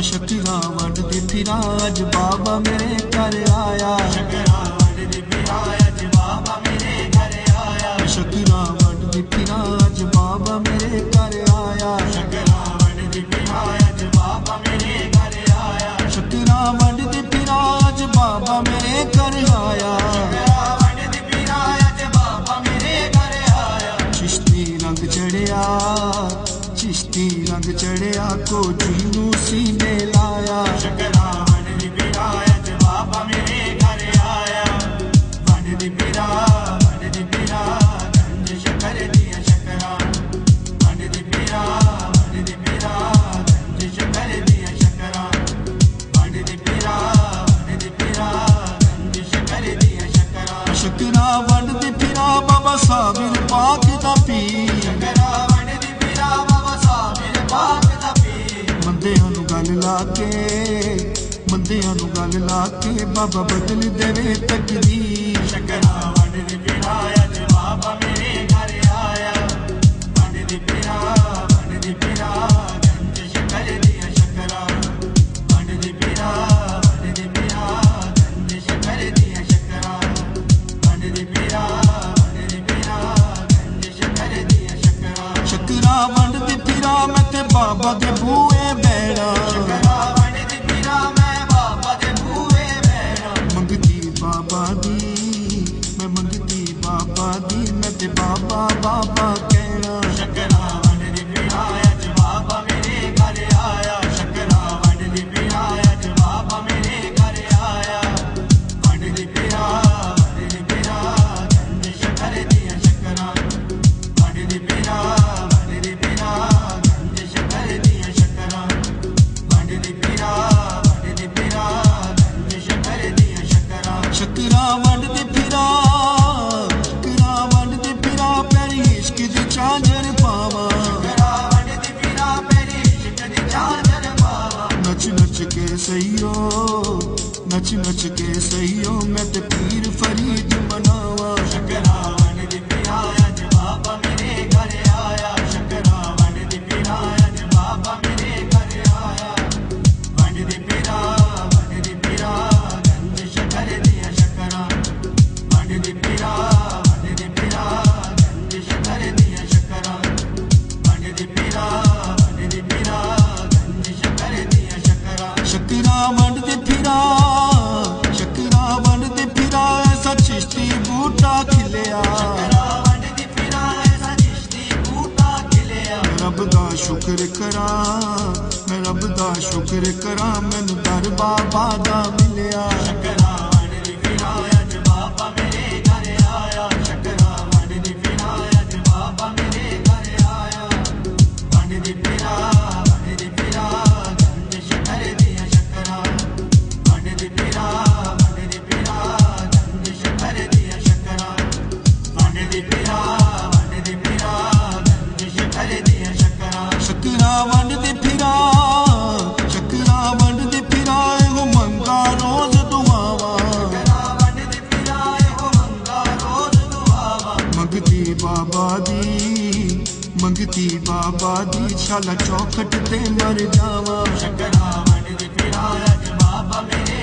शक्तियां वंडदी फिरां अज बाबा मेरे घर आया। शक्तियां वंडदी फिरां अज बाबा मेरे घर आया। शक्तियां वंडदी फिरां अज बाबा मेरे घर आया। शक्तियां वंडदी फिरां अज बाबा मेरे घर आया। शक्तियां वंडदी फिरां अज बाबा मेरे घर आया। शक्तियां वंडदी फिरां अज बाबा मेरे घर आया। चिश्ती रंग चढ़िया चिश्ती रंग चढ़िया को जीनू सीने लाया। शक्तियां वंडदी फिरां अज बाबा मेरे घर आया। वंडदी फिरां गंज शक्कर दियां शक्करां। वंडदी फिरां गंज शक्कर दियां शक्करां। वंडदी फिरां गंज शक्कर दियां शक्करां। शक्करां वंडदी फिरां बाबा साबिर पाक दा पीर। शक्करां वंडदी फिरां बाबा साबिर पाक दा पीर। मंदियां नूं गल ला के बाबा बदल देवे तकदीर। शक्करां वंडदी फिरां अज बाबा मेरे घर आया। वंडदी फिरां गंज शक्कर दियां शक्करां। वंडदी फिरां गंज शक्कर दियां शक्करां। वंडदी फिरां गंज शक्कर दियां शक्करां। शक्करां वंडदी फिरां मैं ते बाबा दे बूए बैठा। शक्करां वंडदी फिरां मैं बाबा दे बूए बैठा। मंगती बाबा दी मैं मंगती बाबा दी मैं ते बाबा बाबा कहना। शक्करां वंडदी फिरां अज बाबा मेरे घर आया। शक्करां वंडदी फिरां अज बाबा मेरे घर आया। वंडदी फिरां गंज शक्कर दियां शक्करां। वंडदी फिरां गंज शक्कर दियां शक्करां। वंडदी फिरां गंज शक्कर दियां शक्करां। शक्करां वंडदी फिरां पैरी इश्क दी झांझर पावां। शक्करां वंडदी फिरां पैरी इश्क दी झांझर पावां। नच नच के सहियो मैं ते पीर फरीद मनावा। शक्करां वंडदी फिरां अज बाबा मेरे घर आया। शक्करां वंडदी फिरां अज बाबा मेरे घर आया। वंडदी फिरां गंज शक्कर दियां शक्करां। वंडदी फिरां गंज शक्कर दियां शक्करां। वंडदी फिरां गंज शक्कर दियां शक्करां। शक्करां वंडदी फिरां ऐसा चिश्ती बूटा खिलिया। शक्करां वंडदी फिरां ऐसा चिश्ती बूटा खिलिया। मैं रब दा शुक्र करा मैनू दर बाबा दा मिलिया। शक्करां वंडदी फिरां अज बाबा मेरे घर आया। शक्करां वंडदी फिरां अज बाबा मेरे घर आया। वंडदी फिरां गंज शक्कर दियां शक्करां। वंडदी फिरां गंज शक्कर दियां शक्करां। वंडदी फिरां गंज शक्कर दियां शक्करां। शक्करां वंडदी फिरां एहो मंगा रोज दुआवां। शक्करां वंडदी फिरां एहो मंगा रोज दुआवां। मंगती बाबा दी शाला चौखट ते मर जावां। शक्करां वंडदी फिरां अज बाबा मेरे